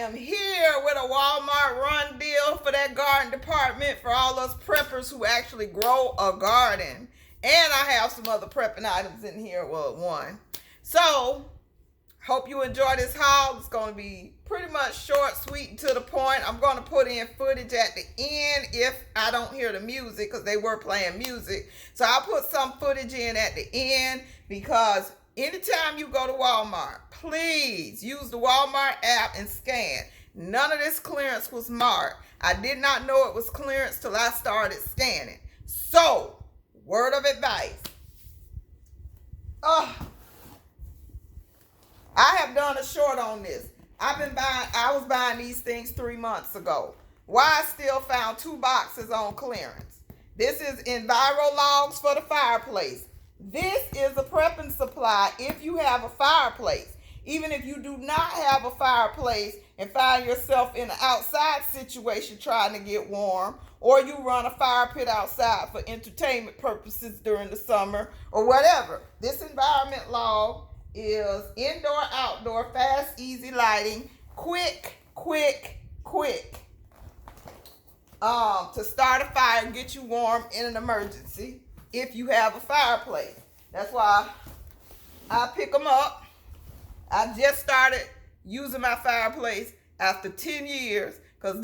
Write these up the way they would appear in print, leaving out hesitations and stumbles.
am here with a Walmart run deal for that garden department for all us preppers who actually grow a garden. And I have some other prepping items in here, well, one. So, hope you enjoy this haul. It's going to be pretty much short, sweet, and to the point. I'm going to put in footage at the end if I don't hear the music, because they were playing music. So I'll put some footage in at the end, because anytime you go to Walmart, please use the Walmart app and scan. None of this clearance was marked. I did not know it was clearance till I started scanning. So, word of advice. I have done a short on this. I was buying these things 3 months ago. Why I still found 2 boxes on clearance. This is Enviro logs for the fireplace. This is a prepping supply if you have a fireplace. Even if you do not have a fireplace and find yourself in an outside situation trying to get warm, or you run a fire pit outside for entertainment purposes during the summer or whatever. This environment log is indoor, outdoor, fast, easy lighting, quick. To start a fire, get you warm in an emergency if you have a fireplace. That's why I pick them up. I just started using my fireplace after 10 years, because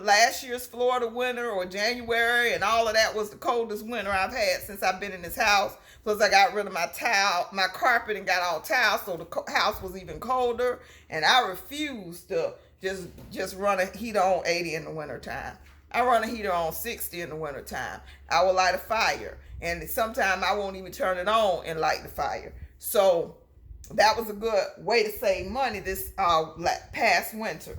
last year's Florida winter, or January, and all of that was the coldest winter I've had since I've been in this house. Plus I got rid of my carpet and got all tile, so the house was even colder. And I refuse to just run a heater on 80 in the wintertime. I run a heater on 60 in the wintertime. I will light a fire, and sometimes I won't even turn it on and light the fire. So that was a good way to save money this past winter.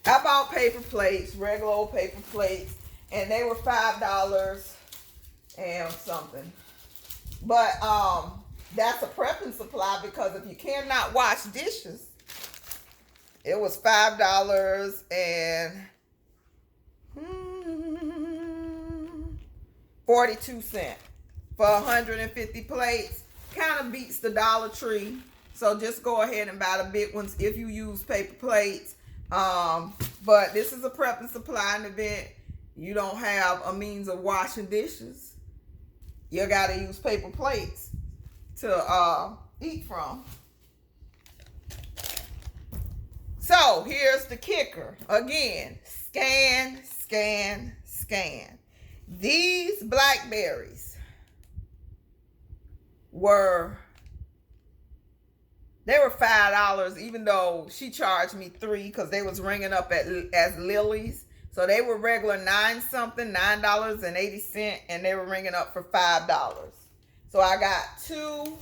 I bought paper plates, regular old paper plates, and they were $5 and something. But that's a prepping supply, because if you cannot wash dishes, it was $5 and 42 cents for 150 plates. Kind of beats the Dollar Tree. So just go ahead and buy the big ones if you use paper plates. But this is a prepping supply and event. You don't have a means of washing dishes. You gotta use paper plates to eat from. So here's the kicker. Again, scan. These blackberries were $5, even though she charged me $3, because they was ringing up as lilies. So they were regular $9.80, and they were ringing up for $5. So I got two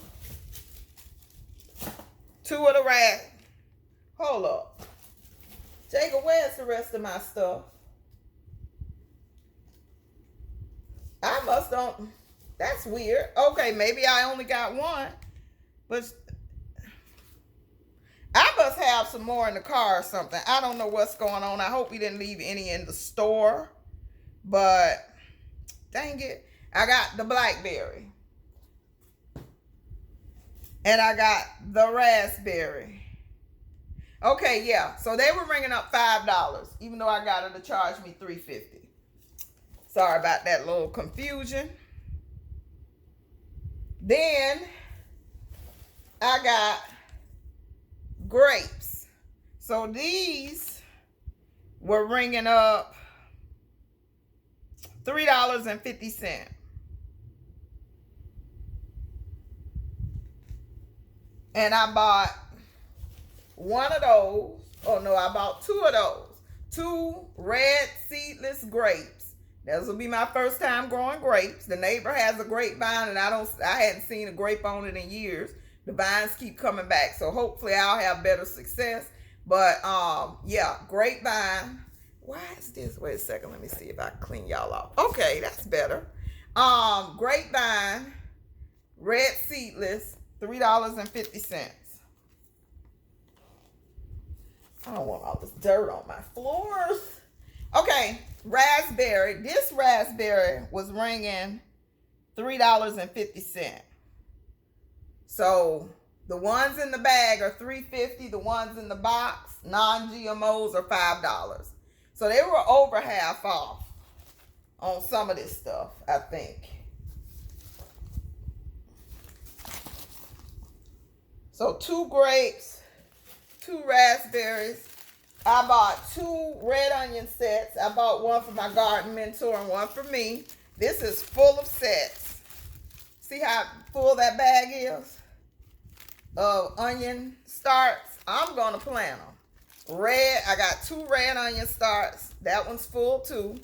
of the rat. Hold up. Jacob, where's the rest of my stuff? I must don't. That's weird. Okay, maybe I only got one. But I must have some more in the car or something. I don't know what's going on. I hope we didn't leave any in the store. But dang it. I got the blackberry. And I got the raspberry. Okay, yeah. So they were ringing up $5, even though I got her to charge me $3.50. Sorry about that little confusion. Then I got grapes. So these were ringing up $3.50. And I bought one of those. Oh no, I bought 2 of those. 2 red seedless grapes. This will be my first time growing grapes. The neighbor has a grapevine, and I hadn't seen a grape on it in years. The vines keep coming back, so hopefully I'll have better success. But yeah, grapevine. Why is this? Wait a second, let me see if I can clean y'all off. Okay, that's better. Grapevine, red seedless, $3.50. I don't want all this dirt on my floors. Okay, raspberry. This raspberry was ringing $3.50. So The ones in the bag are $3.50. The ones in the box, non-GMOs, are $5. So they were over half off on some of this stuff, I think. So 2 grapes, 2 raspberries. I bought 2 red onion sets. I bought one for my garden mentor and one for me. This is full of sets. See how full that bag is of onion starts? I'm going to plant them. Red, I got 2 red onion starts. That one's full too.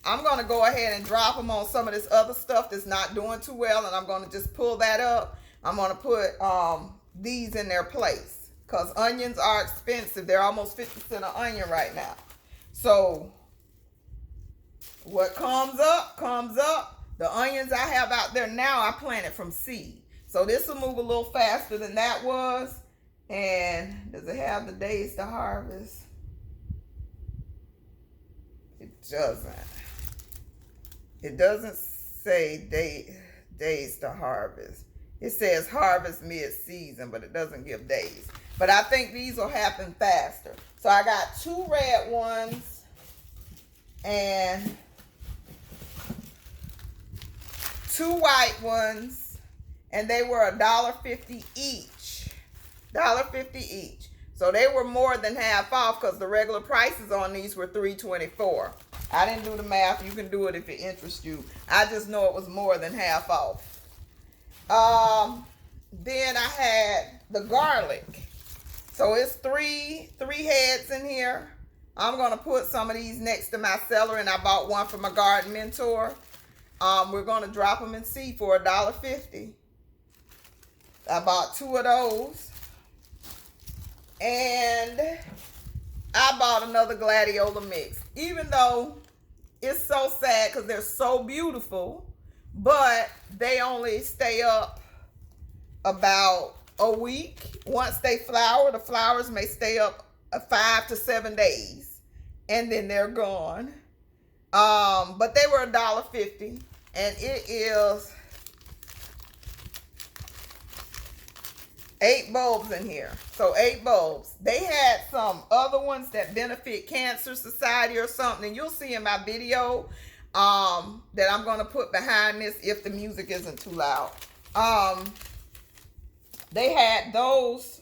I'm going to go ahead and drop them on some of this other stuff that's not doing too well, and I'm going to just pull that up. I'm going to put these in their place because onions are expensive. They're almost 50 cents an onion right now. So what comes up, comes up. The onions I have out there now, I planted from seed. So this will move a little faster than that was. And does it have the days to harvest? It doesn't. It doesn't say days to harvest. It says harvest mid-season, but it doesn't give days. But I think these will happen faster. So I got 2 red ones and 2 white ones, and they were $1.50 each. $1.50 each. So they were more than half off because the regular prices on these were $3.24. I didn't do the math. You can do it if it interests you. I just know it was more than half off. Then I had the garlic. So it's three heads in here. I'm going to put some of these next to my celery, and I bought one for my garden mentor. We're going to drop them in seed for $1.50. I bought 2 of those. And I bought another gladiola mix. Even though it's so sad because they're so beautiful, but they only stay up about a week. Once they flower, the flowers may stay up 5 to 7 days, and then they're gone. But they were $1.50, and it is 8 bulbs in here. So 8 bulbs. They had some other ones that benefit Cancer Society or something, and you'll see in my video that I'm going to put behind this if the music isn't too loud. They had those.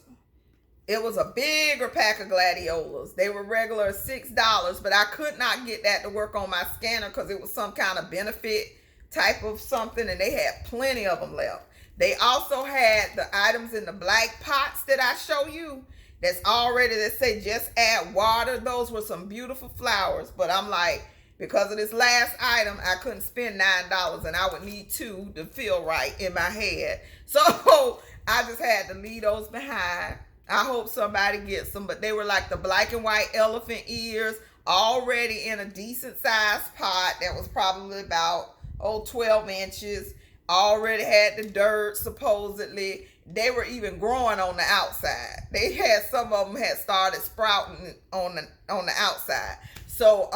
It was a bigger pack of gladiolas. They were regular $6, but I could not get that to work on my scanner because it was some kind of benefit type of something, and they had plenty of them left. They also had the items in the black pots that I show you that's already, that say just add water. Those were some beautiful flowers, but I'm like, because of this last item, I couldn't spend $9, and I would need 2 to feel right in my head. So I just had to leave those behind. I hope somebody gets them, but they were like the black and white elephant ears, already in a decent sized pot that was probably about 12 inches. Already had the dirt, supposedly. They were even growing on the outside. They had, some of them had started sprouting on the outside. So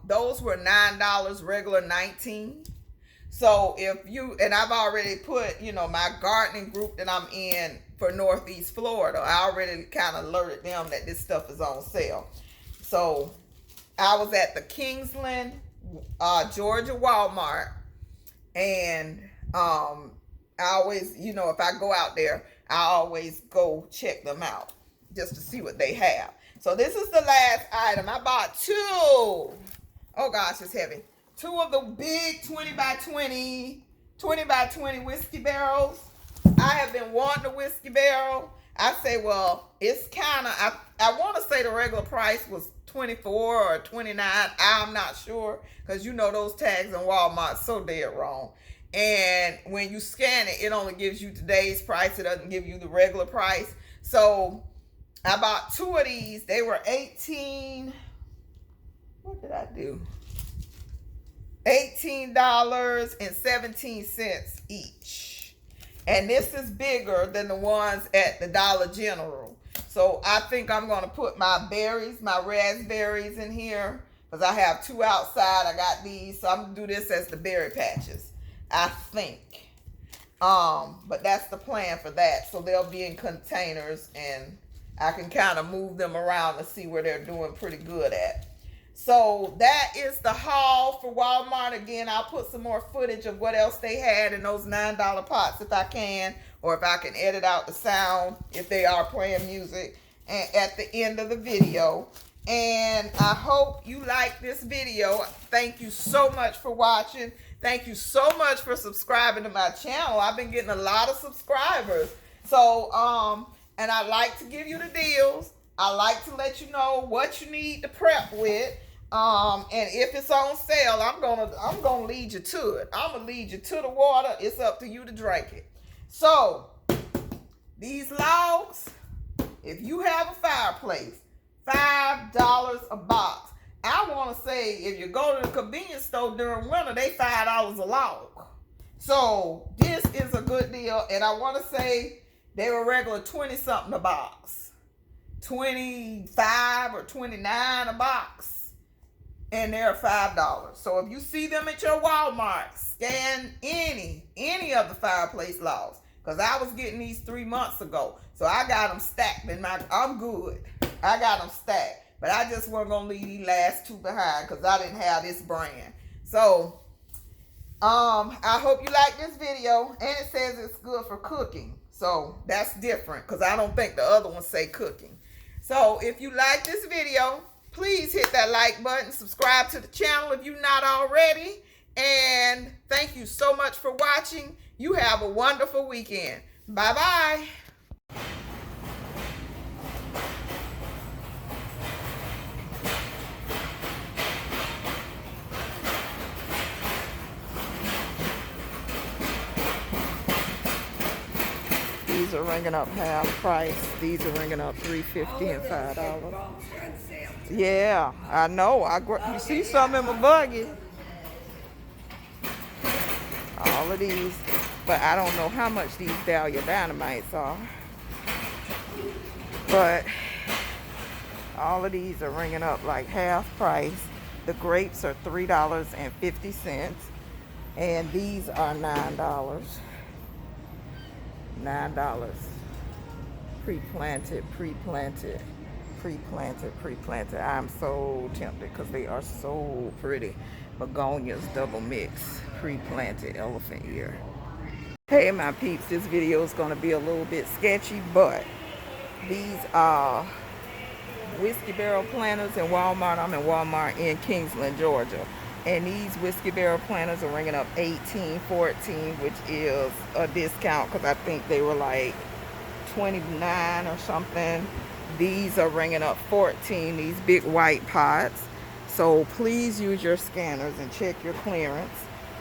those were $9, regular $19. So if you, and I've already put, you know, my gardening group that I'm in for Northeast Florida, I already kind of alerted them that this stuff is on sale. So I was at the Kingsland, Georgia Walmart, and I always, you know, if I go out there, I always go check them out just to see what they have. So this is the last item. I bought 2. Oh gosh, it's heavy. 2 of the big 20 by 20 whiskey barrels. I have been wanting a whiskey barrel. I say, well, it's kind of, I want to say the regular price was $24 or $29. I'm not sure, because you know those tags in Walmart so dead wrong. And when you scan it, it only gives you today's price. It doesn't give you the regular price. So I bought 2 of these. They were 18. What did I do? $18.17 each. And this is bigger than the ones at the Dollar General. So I think I'm going to put my berries, my raspberries in here, because I have 2 outside. I got these. So I'm going to do this as the berry patches, I think. But that's the plan for that. So they'll be in containers and I can kind of move them around to see where they're doing pretty good at. So that is the haul for Walmart. Again, I'll put some more footage of what else they had in those $9 pots if I can, or if I can edit out the sound if they are playing music at the end of the video. And I hope you like this video. Thank you so much for watching. Thank you so much for subscribing to my channel. I've been getting a lot of subscribers. So, and I like to give you the deals. I like to let you know what you need to prep with. And if it's on sale, I'm gonna lead you to it. I'm gonna lead you to the water. It's up to you to drink it. So, these logs, if you have a fireplace, $5 a box. I want to say if you go to the convenience store during winter, they $5 a log. So this is a good deal. And I want to say they were regular 20 something a box, 25 or 29 a box, and they're $5. So if you see them at your Walmart, scan any of the fireplace logs, because I was getting these 3 months ago. So I got them stacked in I'm good. I got them stacked. But I just wasn't going to leave these last two behind because I didn't have this brand. So, I hope you like this video. And it says it's good for cooking. So, that's different because I don't think the other ones say cooking. So, if you like this video, please hit that like button. Subscribe to the channel if you're not already. And thank you so much for watching. You have a wonderful weekend. Bye-bye. These are ringing up half price. These are ringing up $3.50 and $5. Yeah, I know. You see some in my buggy. All of these, but I don't know how much these Dahlia Dynamites are. But all of these are ringing up like half price. The grapes are $3.50, and these are $9. $9. Pre-planted. I'm so tempted because they are so pretty. Begonias double mix, pre-planted elephant ear. Hey my peeps, this video is going to be a little bit sketchy, but these are whiskey barrel planters in Walmart. I'm in Walmart in Kingsland, Georgia. And these whiskey barrel planters are ringing up $18.14, which is a discount because I think they were like $29 or something. These are ringing up $14, these big white pots. So please use your scanners and check your clearance.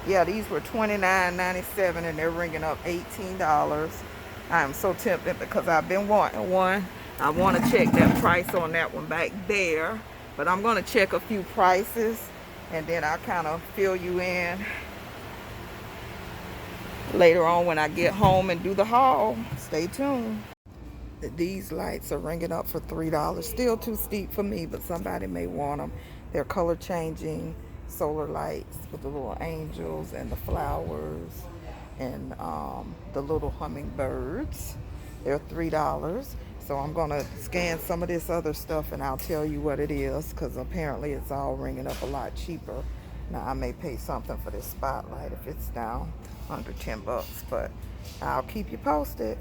Yeah, these were $29.97 and they're ringing up $18. I'm so tempted because I've been wanting one. I want to check that price on that one back there. But I'm going to check a few prices. And then I'll kind of fill you in later on when I get home and do the haul. Stay tuned. These lights are ringing up for $3. Still too steep for me, but somebody may want them. They're color changing solar lights with the little angels and the flowers and the little hummingbirds. They're $3. So I'm going to scan some of this other stuff and I'll tell you what it is, because apparently it's all ringing up a lot cheaper. Now I may pay something for this spotlight if it's down under $10, but I'll keep you posted.